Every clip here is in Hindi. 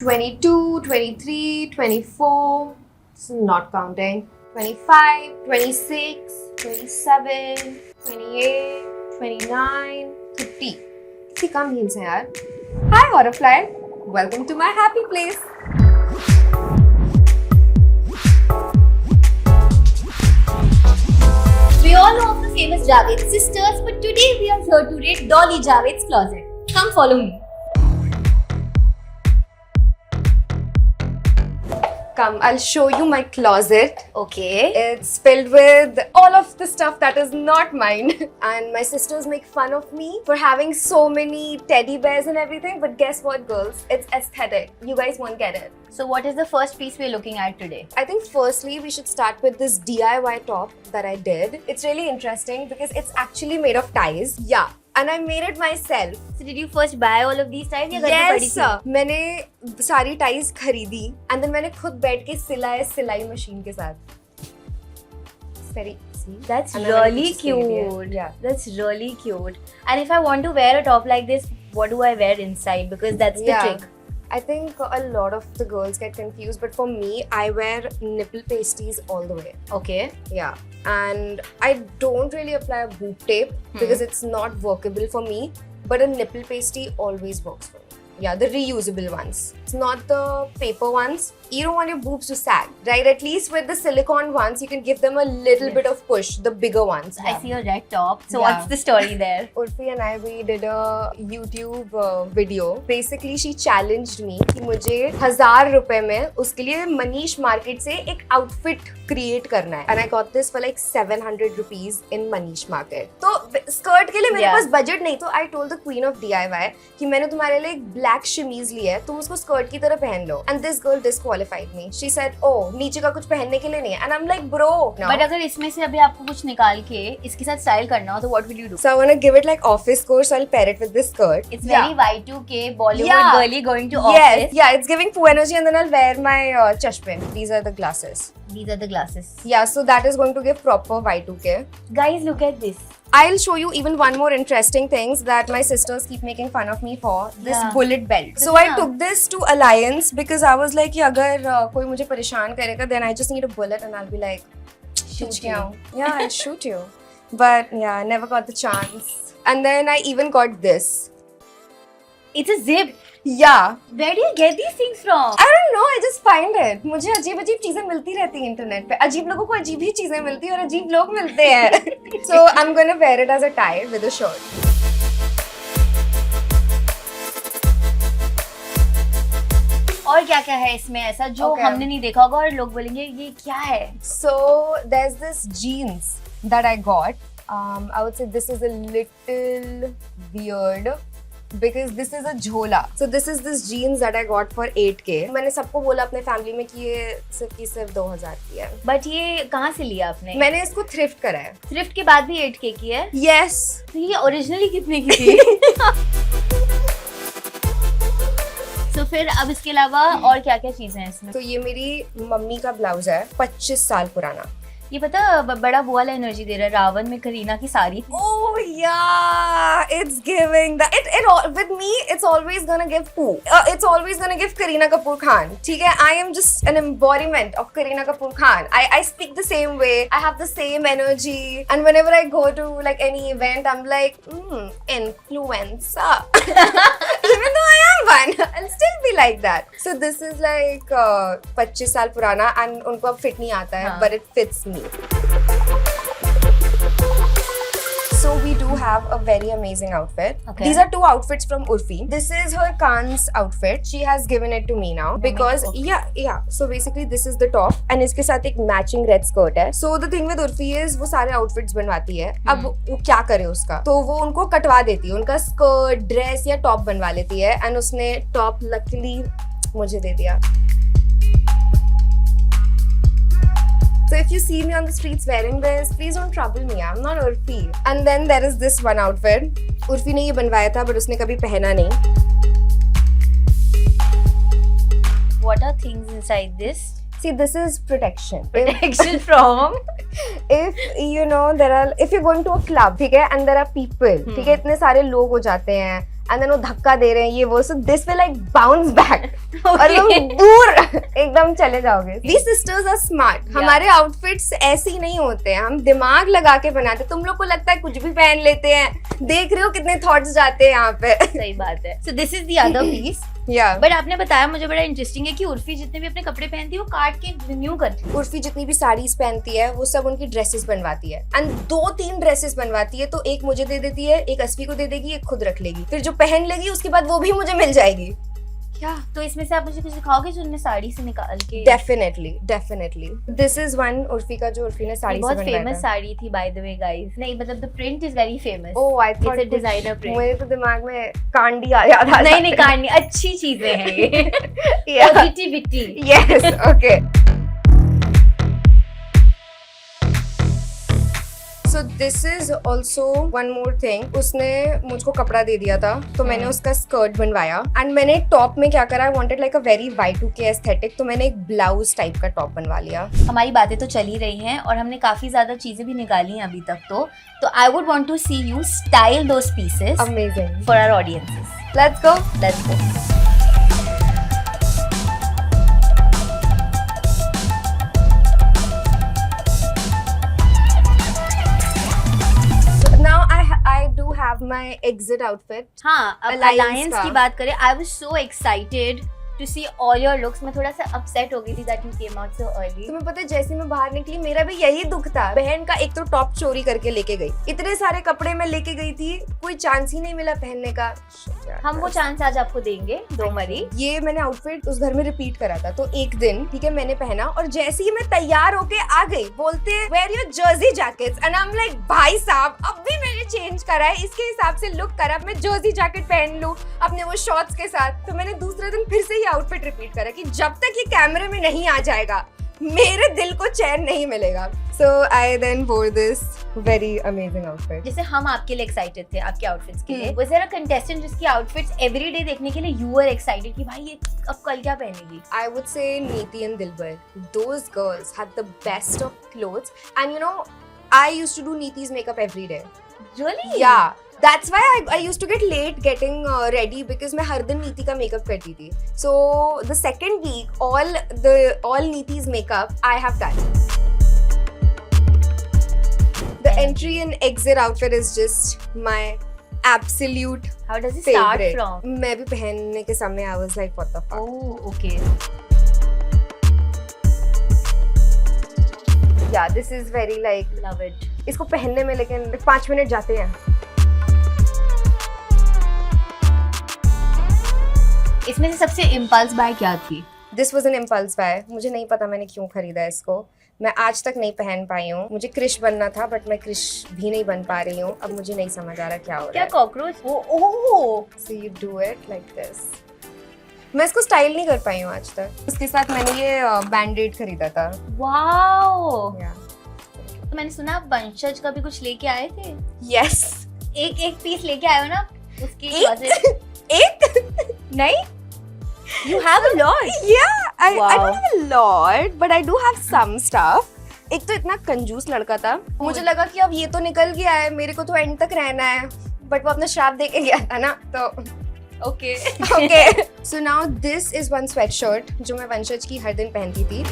22, 23, 24, not counting, 25, 26, 27, 28, 29, 30. इतनी कम hints हैं यार. Hi Horrorfly, welcome to my happy place. We all know of the famous Javed sisters, but today we are here to raid Dolly Javed's closet. Come follow me. Come, I'll show you my closet. Okay. It's filled with all of the stuff that is not mine. And my sisters make fun of me for having so many teddy bears and everything. But guess what, girls? It's aesthetic. You guys won't get it. So what is the first piece we're looking at today? I think firstly we should start with this DIY top that I did. It's really interesting because it's actually made of ties. Yeah. And I made it myself. So did you first buy all of these ties या घर पे Yes, पड़ी थी? मैंने सारी टाइज खरीदी and then मैंने खुद बैठ के सिलाई सिलाई मशीन के साथ. Very see. That's And then मैंने really कुछ सिल दिया. cute. Yeah. That's really cute. And if I want to wear a top like this, what do I wear inside? Because that's the Yeah. trick. I think a lot of the girls get confused, but for me, I wear nipple pasties all the way. Okay. Yeah. And I don't really apply a boob tape because it's not workable for me, but a nipple pasty always works for me. Yeah, the reusable ones. It's not the paper ones. You don't want your boobs to sag, right? At least with the silicone ones, you can give them a little bit of push, the bigger ones. I see a red top. So Yeah. what's the story there? Urfi and I, we did a YouTube video. Basically, she challenged me कि मुझे 1000 रुपए में उसके लिए मनीष मार्केट से एक आउटफिट क्रिएट करना है. And I got this for like 700 rupees in Manish Market. तो स्कर्ट के लिए मेरे पास बजट नहीं, तो I told the queen of DIY कि मैंने तुम्हारे लिए एक ब्लैक शमीज लिया है, तुम उसको स्कर्ट की तरह पहन लो. And this girl disqualified me. She said, "Oh, नीचे का कुछ पहनने के लिए नहीं है." And I'm like, "Bro, no." But अगर इसमें से अभी आपको कुछ निकाल के इसके साथ स्टाइल करना हो तो what will you do? So I want to give it like office core, so I'll pair it with this skirt. It's very Y2K Bollywood Yeah. girly going to Yes, office. yeah, it's giving poo energy, and then I'll wear my chashpan. These are the glasses. These are the glasses. Yeah, so that is going to give proper Y2K. Guys, look at this. I'll show you even one more interesting things that my sisters keep making fun of me for. This Yeah. bullet belt. So I took this to Alliance because I was like, कि अगर कोई मुझे परेशान करेगा, then I just need a bullet and I'll be like, Shoot you. you. Yeah, I'll shoot you. But yeah, I never got the chance. And then I even got this. It's a zip. Yeah. Where do you get these things from? I don't know, I just find it. मुझे अजीब अजीब चीजें मिलती रहती हैं इंटरनेट पे. अजीब लोगों को अजीब ही चीजें मिलती हैं और अजीब लोग मिलते हैं. So I'm gonna wear it as a tie with a shirt. और क्या क्या है इसमें ऐसा जो Okay. हमने नहीं देखा होगा और लोग बोलेंगे ये क्या है? So there's this jeans that I got. I would say this is a little weird because this is a jhola. So this is this jeans that I got for 8K. मैंने सबको बोला अपने फैमिली में कि ये सिर्फ 2000 की है. बट ये कहाँ से लिया आपने? मैंने इसको थ्रिफ्ट करा है. थ्रिफ्ट के बाद भी 8K की है? Yes. तो ये ओरिजिनली कितने की थी? तो फिर अब इसके अलावा और क्या क्या चीजें हैं इसमें? तो ये मेरी मम्मी का ब्लाउज है 25 साल पुराना. ये पता बड़ा वो वाला एनर्जी दे रहा है. रावण में करीना की sari. Oh yeah, it's giving that. With me, it's always gonna give poo. It's always gonna give Kareena Kapoor Khan. ठीक है? I am just an embodiment of Kareena Kapoor Khan. I speak the same way. I have the same energy. And whenever I go to like any event, I'm like, influencer. Even though I am one, I'll still be like that. So this is like 25 साल पुराना and उनको अब fit नहीं आता है, but it fits me. So we do have a very amazing outfit. Okay. These are two outfits from Urfi. This is her Khan's outfit. She has given it to me now because yeah. So basically this is the top and इसके साथ एक matching red skirt है. So the thing with Urfi is वो सारे outfits बनवाती है. अब वो क्या करे उसका? तो वो उनको कटवा देती है. उनका skirt, dress या top बनवा लेती है and उसने top luckily मुझे दे दिया. So if you see me on the streets wearing this, please don't trouble me. I'm not Urfi. And then there is this one outfit. Urfi ने ये बनवाया था, but उसने कभी पहना नहीं. What are things inside this? See, this is protection. Protection from? If you know if you're going to a club, ठीक है, and there are people, ठीक है, इतने सारे लोग हो जाते हैं. एंड देन वो धक्का दे रहे हैं ये वो, so this will like bounce back और तुम दूर एकदम चले जाओगे। These sisters are smart. हमारे आउटफिट्स ऐसे ही नहीं होते हैं, हम दिमाग लगा के बनाते। तुम लोग को लगता है कुछ भी पहन लेते हैं, देख रहे हो कितने थॉट्स जाते हैं यहाँ पे। सही बात है। So this is the other piece. But आपने बताया मुझे बड़ा इंटरेस्टिंग है कि उर्फी जितने भी अपने कपड़े पहनती है वो काट के रिन्यू करती है। उर्फी जितनी भी साड़ीज पहनती है वो सब उनकी ड्रेसेस बनवाती है, एंड 2-3 ड्रेसेस बनवाती है, तो एक मुझे दे देती है, एक अस्वी को दे देगी, एक खुद रख लेगी, फिर जो पहन लेगी उसके बाद वो भी मुझे मिल जाएगी। क्या तो इसमें से आप मुझे कुछ दिखाओगे जो उन्होंने साड़ी से निकाल के? Definitely this is one Urfi का जो उर्फी ने साड़ी से बहुत बनवाया फेमस था। साड़ी थी बाय द वे गाइस। नहीं मतलब the print is very famous. Oh I thought it's a designer print. मेरे तो दिमाग में कांडी आ जाता। नहीं काटनी, अच्छी चीजें हैं ये। Positivity. Yes okay. So this is also one more thing. उसने मुझको कपड़ा दे दिया था तो मैंने उसका स्कर्ट बनवाया, एंड मैंने टॉप में क्या करा, I wanted like a very Y2K aesthetic, तो मैंने एक ब्लाउज टाइप का टॉप बनवा लिया। हमारी बातें तो चली रही हैं और हमने काफी ज्यादा चीजें भी निकाली हैं अभी तक तो I would want to see you style those pieces Amazing. For our audiences. Let's go. Now I do have my exit outfit. हाँ, अब Alliance अलायंस का। की बात करें, I was so excited to see all your looks. मैं थोड़ा सा अपसेट हो गई थी that you came out so early. तुम्हें पता है जैसे मैं बाहर निकली मेरा भी यही दुख था। बहन का एक तो टॉप चोरी करके लेके गई, इतने सारे कपड़े मैं लेके गई थी, कोई चांस ही नहीं मिला पहनने का। हम वो चांस आज आपको देंगे, डोंट वरी। ये मैंने आउटफिट उस घर में रिपीट करा था, तो एक दिन ठीक है मैंने पहना और जैसे ही मैं तैयार होके आ गई बोलते wear your jersey jackets, and I am like भाई साहब अब भी मैंने चेंज करा है, इसके हिसाब से लुक करा, मैं जर्सी जैकेट पहन लूं अपने वो शॉर्ट्स के साथ। तो मैंने दूसरे दिन फिर से ये आउटफिट रिपीट करा कि जब तक ये कैमरे में नहीं आ जाएगा मेरे दिल को चैन नहीं मिलेगा। So I then wore this very amazing outfit. जैसे हम आपके लिए एक्साइटेड थे आपके आउटफिट्स के लिए, was there a contestant जिसकी आउटफिट्स एवरीडे देखने के लिए you were excited कि भाई ये अब कल क्या पहनेगी? I would say Neeti and Dilbar. Those girls had the best of clothes, and you know I used to do Neeti's makeup every day. Really? Yeah. That's why I used to get late getting ready because मैं हर दिन नीति का मेकअप करती थी. So the second week, all Neeti's makeup I have done. The entry and exit outfit is just my absolute How does it start favorite. from? मैं भी पहनने के समय I was like what the fuck. Oh, okay. Yeah, this is very like Love it. इसको पहनने में लेकिन 5 मिनट जाते हैं. इसमें से सबसे इम्पल्स बाय क्या थी? This was an impulse buy. मुझे नहीं पता मैंने क्यों खरीदा इसको. मैं आज तक नहीं पहन पाई हूँ. मुझे क्रिश बनना था बट मैं क्रिश भी नहीं बन पा रही हूँ. अब मुझे नहीं समझ आ रहा क्या हो रहा क्या है. Cockroach? Oh So you do it like this. मैं इसको स्टाइल नहीं कर पाई हूँ आज तक. उसके साथ मैंने ये बैंडेड खरीदा था. वाओ। Yeah. तो मैंने सुना आप वंशज का भी कुछ लेके आए थे। Yes. एक पीस लेके आए हो ना उसकी एक? closet- एक? नहीं? You have a lot. Yeah. I Wow. don't have a lot, but I do have some stuff. एक तो इतना कंजूस लड़का था. मुझे लगा कि अब ये तो निकल गया है, मेरे को तो एंड तक रहना है. बट वो अपना श्राप दे के गया था ना, तो Okay. okay. So now this is one sweatshirt जो मैं वंशज की हर दिन पहनती थी.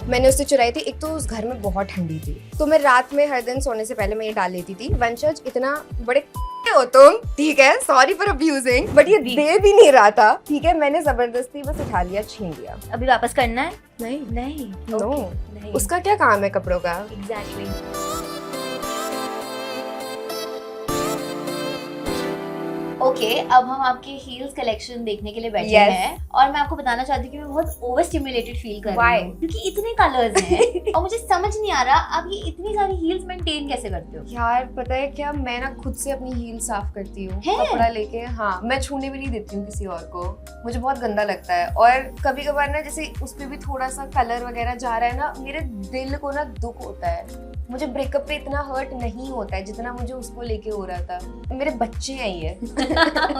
मैंने उससे चुराई थी. एक तो उस घर में बहुत ठंडी थी, तो मैं रात में हर दिन सोने से पहले मैं ये डाल लेती थी. वंशज इतना बड़े हो तुम, ठीक है, सॉरी फॉर अब्यूजिंग, बट ये दे भी नहीं रहा था, ठीक है. मैंने जबरदस्ती बस उठा लिया, छीन लिया. अभी वापस करना है? नहीं, नहीं। नो. Okay. नहीं। उसका क्या काम है कपड़ों का. Exactly. ओके, अब हम आपके हील्स कलेक्शन देखने के लिए बैठे Yes. हैं और मैं आपको बताना चाहती हूँ कि मैं बहुत ओवर स्टिमुलेटेड फील कर Why? रही हूँ क्योंकि इतने कलर्स हैं और मुझे समझ नहीं आ रहा आप ये इतनी सारी हील्स मेंटेन कैसे करते हो? यार पता है क्या, मैं ना खुद से अपनी हील साफ करती हूँ है? कपड़ा लेके. हाँ, मैं छूने भी नहीं देती हूँ किसी और को. मुझे बहुत गंदा लगता है. और कभी कभार ना जैसे उस पे भी थोड़ा सा कलर वगैरह जा रहा है ना, मेरे दिल को ना दुख होता है. मुझे ब्रेकअप पे इतना हर्ट नहीं होता है जितना मुझे उसको लेके हो रहा था. मेरे बच्चे हैं ये.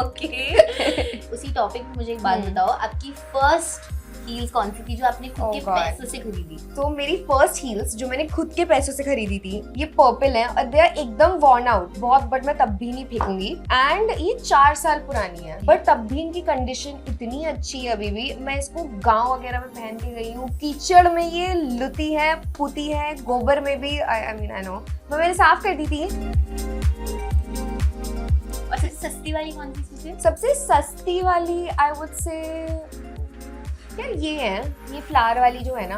ओके उसी टॉपिक में मुझे एक बात बताओ, आपकी फर्स्ट हील्स कौन सी थी जो आपने खुद Oh के God. पैसों से खरीदी? तो मेरी फर्स्ट हील्स जो मैंने खुद के पैसों से खरीदी थी, ये पर्पल है और दे आर एकदम worn out बहुत, बट मैं तब भी नहीं फेंकूंगी। एंड ये 4 साल पुरानी है, बट तब भी इनकी कंडीशन इतनी अच्छी है अभी भी। मैं इसको गांव वगैरह में पहन के गई हूँ, कीचड़ में ये लुती है, पुती है, गोबर में भी। आई नो मैंने साफ कर दी थी। और सबसे सस्ती वाली कौन सी चीज है? सबसे सस्ती वाली आई वुड से यार ये है, ये फ्लावर वाली जो है ना,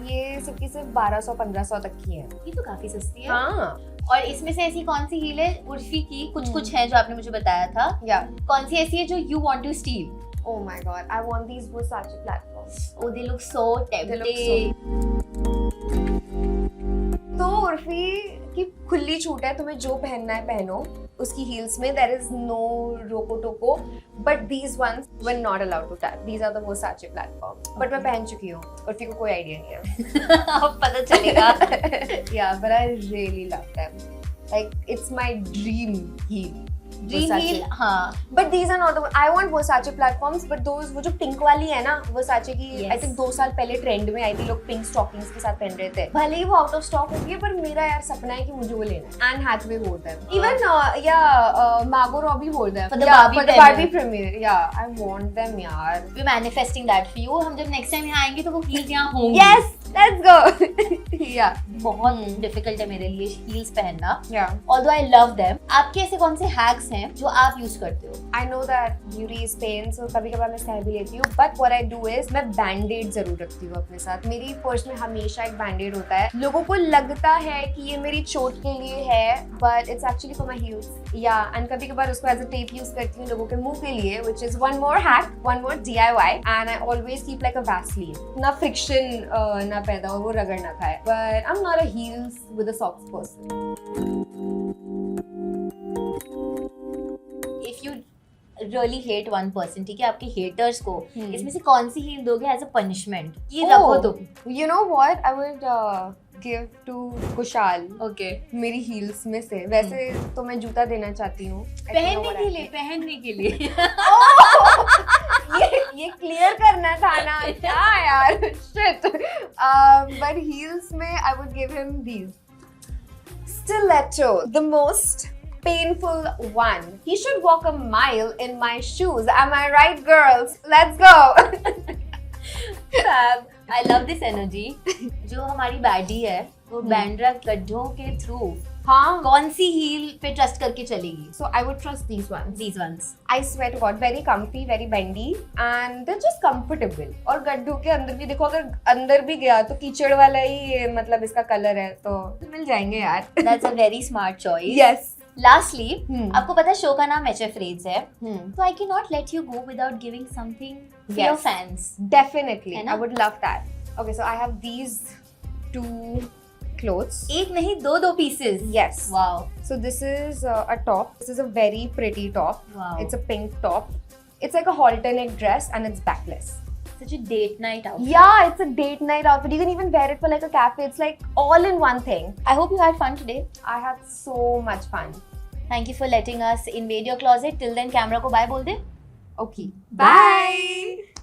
ये सिर्फ 1200-1500 तक की है। ये तो काफी सस्ती है। हाँ और इसमें से ऐसी कौन सी हील है उर्फी की? कुछ है जो आपने मुझे बताया था। या कौन सी ऐसी है जो you want to steal? oh my god, I want these Versace platforms. Oh, they look so They look tempting. तो उर्फी की खुली छूट है, तुम्हें जो पहनना है पहनो। उसकी हील्स में there is no रोको टोको, but these ones were not allowed to tap. These are the Versace platforms. But मैं पहन चुकी हूँ, उर्फी को कोई आइडिया नहीं है। अब पता चलेगा। Yeah, but I really love them. Like it's my dream heel. Dream Versace. हील, हाँ। But these are not the. I want Versace platforms, but those वो जो पिंक वाली है ना Versace की, Yes. I think 2 साल पहले ट्रेंड में आई थी, लोग पिंक स्टॉकिंग्स के साथ पहन रहे थे। भले ही वो आउट ऑफ स्टॉक हो गई है, पर मेरा यार सपना है कि मुझे वो लेना है। And Hathaway hold them, even Margot Robbie hold them For the Barbie Barbie premiere. Yeah, I want them यार। We're manifesting that for you. हम जब नेक्स्ट टाइम यहाँ आएंगे तो वो हील्स यहाँ होंगी। Yes, let's go. Yeah. बहुत डिफिकल्ट है मेरे लिए हील्स पहनना। Yeah. Although I love them. आपके ऐसे कौन से हैक्स हैं जो आप यूज करते हो? I know that beauty is pain, so कभी कभार मैं सह भी लेती हूँ, but what I do is मैं बैंडेड जरूर रखती हूँ अपने साथ। मेरी पर्स में हमेशा एक बैंडेड होता है। लोगों को लगता है कि ये मेरी चोट के लिए है, but it's actually for my heels. Yeah, and कभी कभार उसको as a tape यूज करती हूँ लोगों के मुंह के लिए, which is one more hack, one more DIY, and I always keep like a Vaseline. ना friction ना पैदा हो, वो रगड़ ना खाए। But I'm not a heels with a socks person. If you really hate one person, ठीक है, आपके haters को इसमें से कौन सी हील दोगे एज अ पनिशमेंट? ये रखो तुम। You know what? I would give to Kushal. Okay. मेरी हील्स में से। वैसे तो मैं जूता देना चाहती हूँ पहनने के लिए। ये क्लियर करना था ना क्या यार, शिट। बट हील्स में I would give him these Stiletto, the most painful one. He should walk a mile in my shoes. Am I right, girls? Let's go. Fab. I love this energy. जो हमारी बैडी है वो बैंड्रा गड्ढों के थ्रू हाँ, कौन सी हील पे ट्रस्ट करके चलेगी? so I would trust these ones. These ones. I swear to God, very comfy, very bendy, and they're just comfortable. और गड्ढों के अंदर भी देखो, अगर अंदर भी गया तो कीचड़ वाला ही मतलब इसका कलर है, तो मिल जाएंगे यार। That's a very smart choice. Yes. Lastly, आपको पता है शो का नाम HF Raids है, तो I cannot let you go without giving something for your Yes. fans. Definitely, है ना? I would love that. Okay, so I have these 2 clothes. एक नहीं दो pieces. Yes. Wow. So this is a top. This is a very pretty top. Wow. It's a pink top. It's like a halter neck dress and it's backless. Such a date night outfit. Yeah, it's a date night outfit. You can even wear it for like a cafe. It's like all in one thing. I hope you had fun today. I had so much fun. Thank you for letting us invade your closet. Till then, camera को bye बोल दे. Okay. Bye.